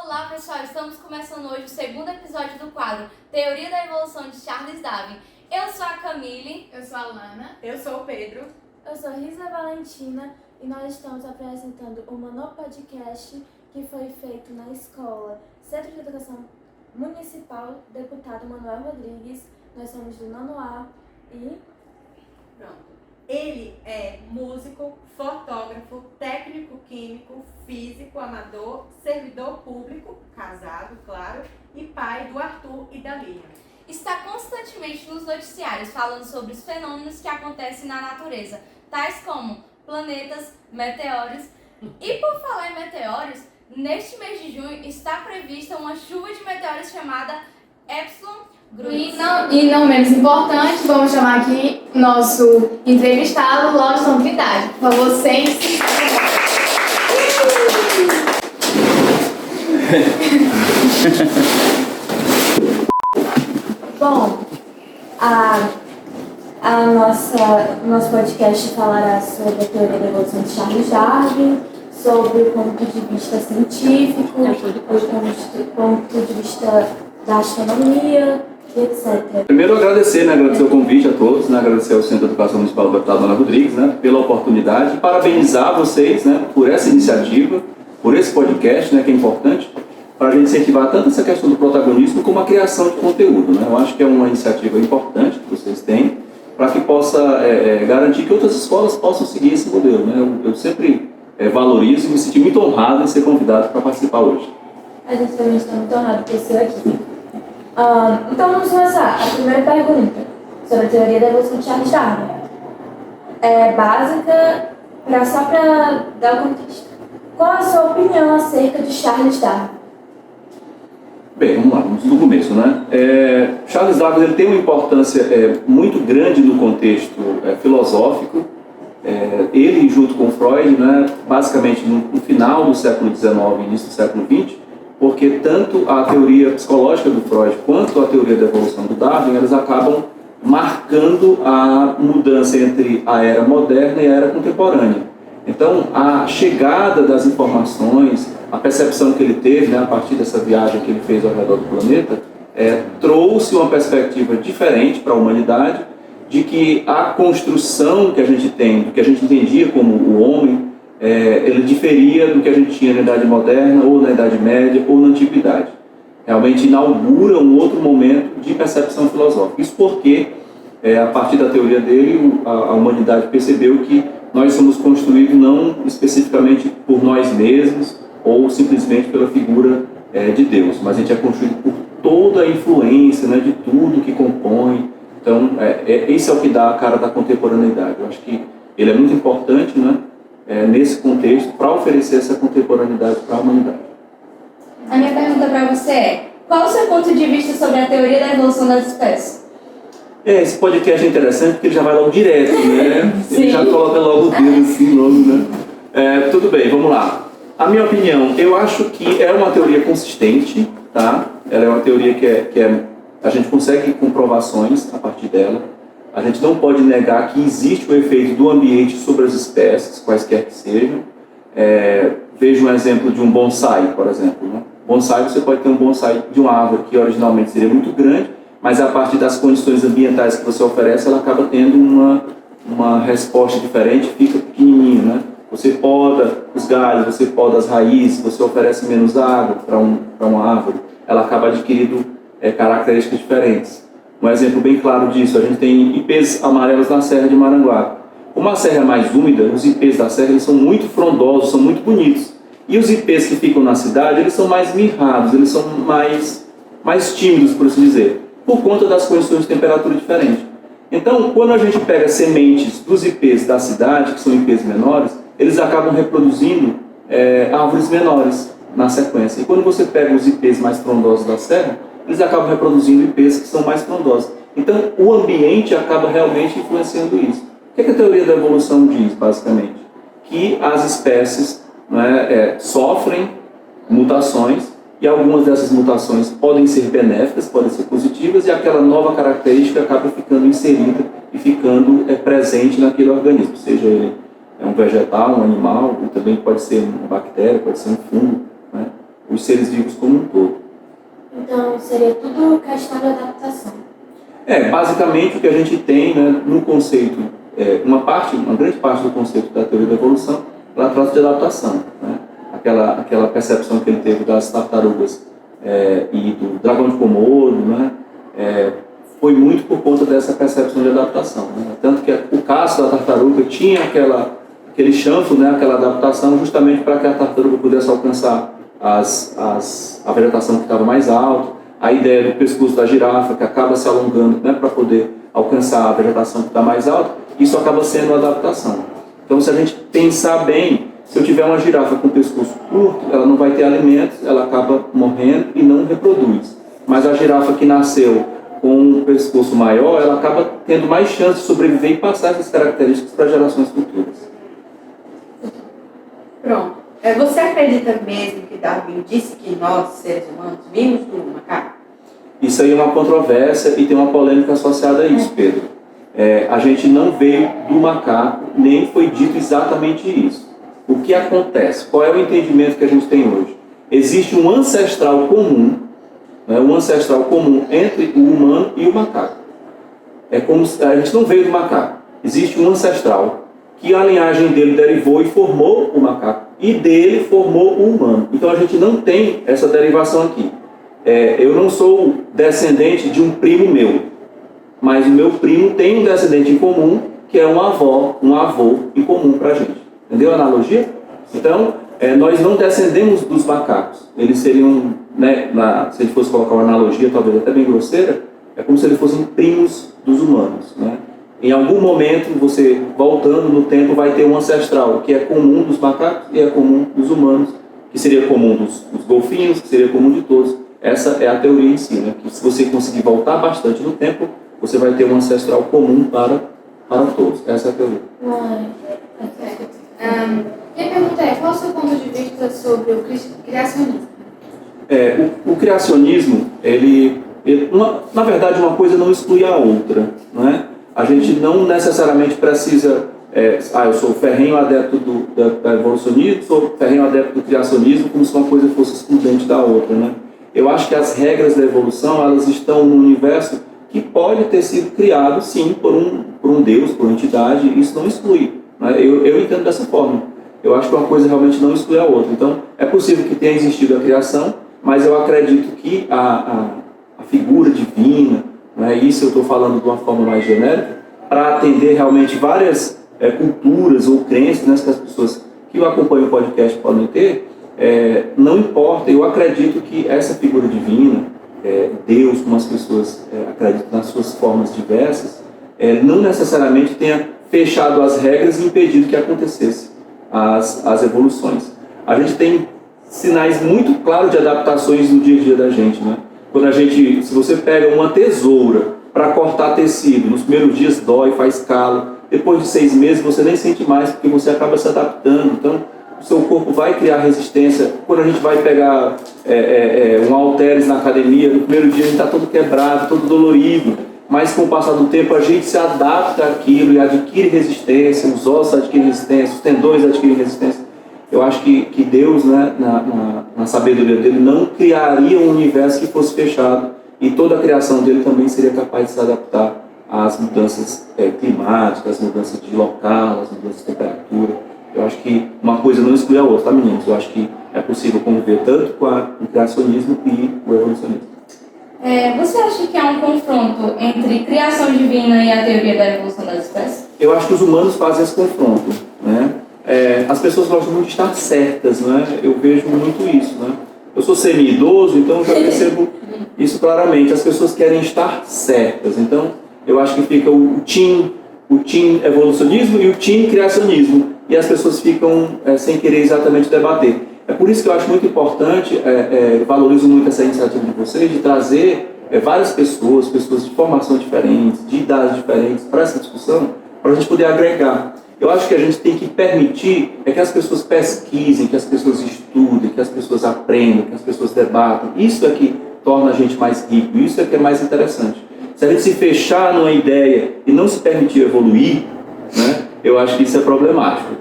Olá pessoal, estamos começando hoje o segundo episódio do quadro Teoria da Evolução de Charles Darwin. Eu sou a Camille. Eu sou a Lana. Eu sou o Pedro. Eu sou Risa Valentina e nós estamos apresentando o monopodcast que foi feito na escola Centro de Educação Municipal Deputado Manuel Rodrigues. Nós somos do nono A e... Pronto. Ele é músico, fotógrafo, técnico químico, físico, amador, servidor público, casado, claro, e pai do Arthur e da Lilian. Está constantemente nos noticiários falando sobre os fenômenos que acontecem na natureza, tais como planetas, meteoros. E por falar em meteoros, neste mês de junho está prevista uma chuva de meteoros chamada Epsilon Grudis. E não menos importante, vamos chamar aqui nosso entrevistado, Lodson Trindade. Por favor, sente-se. Bom, nosso podcast falará sobre a teoria da evolução de Charles Darwin, sobre o ponto de vista científico, o ponto de vista da astronomia, etc. Primeiro agradecer o convite a todos, agradecer ao Centro de Educação Municipal do Deputado Manuel Rodrigues, pela oportunidade, parabenizar vocês, por essa iniciativa, por esse podcast, que é importante, para a gente incentivar tanto essa questão do protagonismo como a criação de conteúdo. Eu acho que é uma iniciativa importante que vocês têm, para que possa garantir que outras escolas possam seguir esse modelo. Eu sempre valorizo e me senti muito honrado em ser convidado para participar hoje. A gente também está muito honrado por ser aqui. Então vamos começar. A primeira pergunta sobre a teoria da evolução de Charles Darwin. É básica, só para dar o contexto. Qual a sua opinião acerca de Charles Darwin? Bem, vamos lá, vamos do começo, Charles Darwin ele tem uma importância muito grande no contexto filosófico. Ele, junto com Freud, basicamente no final do século XIX e início do século XX, porque tanto a teoria psicológica do Freud quanto a teoria da evolução do Darwin, elas acabam marcando a mudança entre a era moderna e a era contemporânea. Então, a chegada das informações, a percepção que ele teve, a partir dessa viagem que ele fez ao redor do planeta, trouxe uma perspectiva diferente para a humanidade, de que a construção que a gente tem, do que a gente entendia como o homem, ele diferia do que a gente tinha na Idade Moderna, ou na Idade Média, ou na Antiguidade. Realmente inaugura um outro momento de percepção filosófica. Isso porque, a partir da teoria dele, a humanidade percebeu que nós somos construídos não especificamente por nós mesmos, ou simplesmente pela figura de Deus, mas a gente é construído por toda a influência de tudo que compõe. Então, esse é o que dá a cara da contemporaneidade. Eu acho que ele é muito importante, nesse contexto, para oferecer essa contemporaneidade para a humanidade. A minha pergunta para você é: qual o seu ponto de vista sobre a teoria da evolução das espécies? Esse podcast é interessante porque ele já vai logo direto, Ele já coloca logo o dedo assim, logo, tudo bem, vamos lá. A minha opinião, eu acho que é uma teoria consistente, tá? Ela é uma teoria que a gente consegue comprovações a partir dela. A gente não pode negar que existe o efeito do ambiente sobre as espécies, quaisquer que sejam. Veja um exemplo de um bonsai, por exemplo. Bonsai, você pode ter um bonsai de uma árvore que originalmente seria muito grande, mas a partir das condições ambientais que você oferece, ela acaba tendo uma resposta diferente, fica pequenininho, Você poda os galhos, você poda as raízes, você oferece menos água para uma árvore, ela acaba adquirindo características diferentes. Um exemplo bem claro disso, a gente tem ipês amarelos na Serra de Maranguape. Como a serra é mais úmida, os ipês da serra eles são muito frondosos, são muito bonitos. E os ipês que ficam na cidade, eles são mais mirrados, eles são mais tímidos, por assim dizer, por conta das condições de temperatura diferentes. Então, quando a gente pega sementes dos ipês da cidade, que são ipês menores, eles acabam reproduzindo árvores menores na sequência. E quando você pega os ipês mais frondosos da serra, eles acabam reproduzindo ipês que são mais frondosos. Então, o ambiente acaba realmente influenciando isso. O que a teoria da evolução diz, basicamente? Que as espécies sofrem mutações, e algumas dessas mutações podem ser benéficas, podem ser positivas, e aquela nova característica acaba ficando inserida e ficando presente naquele organismo, seja ele um vegetal, um animal, ou também pode ser uma bactéria, pode ser um fungo. os seres vivos como um todo. Então, seria tudo questão de adaptação. Basicamente o que a gente tem, né, no conceito, uma grande parte do conceito da teoria da evolução, ela trata de adaptação, né? Aquela percepção que ele teve das tartarugas e do dragão de Komodo, né? Foi muito por conta dessa percepção de adaptação, né? Tanto que o caso da tartaruga tinha aquele chanfro, né, aquela adaptação justamente para que a tartaruga pudesse alcançar a vegetação que estava mais alta. A ideia do pescoço da girafa, que acaba se alongando, né, para poder alcançar a vegetação que está mais alta, isso acaba sendo uma adaptação. Então, se a gente pensar bem, se eu tiver uma girafa com o pescoço curto, ela não vai ter alimentos, ela acaba morrendo e não reproduz. Mas a girafa que nasceu com um pescoço maior, ela acaba tendo mais chance de sobreviver e passar essas características para gerações futuras. Pronto. Você acredita mesmo que Darwin disse que nós, seres humanos, vimos do macaco? Isso aí é uma controvérsia e tem uma polêmica associada a isso, Pedro. A gente não veio do macaco, nem foi dito exatamente isso. O que acontece? Qual é o entendimento que a gente tem hoje? Existe um ancestral comum, né, entre o humano e o macaco. É como se a gente não veio do macaco. Existe um ancestral que a linhagem dele derivou e formou o macaco, e dele formou o humano. Então a gente não tem essa derivação aqui. Eu não sou descendente de um primo meu, mas o meu primo tem um descendente em comum, que é um avô em comum para a gente. Entendeu a analogia? Então, nós não descendemos dos macacos. Eles seriam, né, se a gente fosse colocar uma analogia, talvez até bem grosseira, é como se eles fossem primos dos humanos, né? Em algum momento, você voltando no tempo, vai ter um ancestral que é comum dos macacos e é comum dos humanos, que seria comum dos golfinhos, que seria comum de todos. Essa é a teoria em si, né? Que se você conseguir voltar bastante no tempo, você vai ter um ancestral comum para todos. Essa é a teoria. Minha pergunta é, qual é o seu ponto de vista sobre o criacionismo? O criacionismo, na verdade, uma coisa não exclui a outra, não é? A gente não necessariamente precisa, eu sou ferrenho adepto da evolucionismo, sou ferrenho adepto do criacionismo, como se uma coisa fosse excludente da outra, né? Eu acho que as regras da evolução, elas estão no universo que pode ter sido criado, sim, por um Deus, por uma entidade, isso não exclui, né? Eu entendo dessa forma. Eu acho que uma coisa realmente não exclui a outra. Então, é possível que tenha existido a criação, mas eu acredito que a figura divina, né, isso eu estou falando de uma forma mais genérica, para atender realmente várias culturas ou crenças, né, que as pessoas que acompanham o podcast podem ter, não importa, eu acredito que essa figura divina, Deus, como as pessoas acreditam nas suas formas diversas, não necessariamente tenha fechado as regras e impedido que acontecesse as evoluções. A gente tem sinais muito claros de adaptações no dia a dia da gente, né? Se você pega uma tesoura para cortar tecido, nos primeiros dias dói, faz calo, depois de 6 meses você nem sente mais, porque você acaba se adaptando, então o seu corpo vai criar resistência. Quando a gente vai pegar um halteres na academia, no primeiro dia a gente está todo quebrado, todo dolorido, mas com o passar do tempo a gente se adapta àquilo e adquire resistência, os ossos adquirem resistência, os tendões adquirem resistência. Eu acho que Deus, né, na sabedoria dele, não criaria um universo que fosse fechado, e toda a criação dele também seria capaz de se adaptar às mudanças climáticas, às mudanças de local, às mudanças de temperatura. Eu acho que uma coisa não exclui a outra, tá, meninos? Eu acho que é possível conviver tanto com o criacionismo e o evolucionismo. Você acha que há um confronto entre criação divina e a teoria da evolução das espécies? Eu acho que os humanos fazem esse confronto, né? As pessoas gostam muito de estar certas, né? Eu vejo muito isso, né? Eu sou semi-idoso, então eu já percebo isso claramente. As pessoas querem estar certas, então eu acho que fica o team evolucionismo e o team criacionismo, e as pessoas ficam sem querer exatamente debater. É por isso que eu acho muito importante, valorizo muito essa iniciativa de vocês, de trazer várias pessoas de formação diferentes, de idades diferentes, para essa discussão, para a gente poder agregar. Eu acho que a gente tem que permitir que as pessoas pesquisem, que as pessoas estudem, que as pessoas aprendam, que as pessoas debatam. Isso é que torna a gente mais rico, isso é que é mais interessante. Se a gente se fechar numa ideia e não se permitir evoluir, né, eu acho que isso é problemático.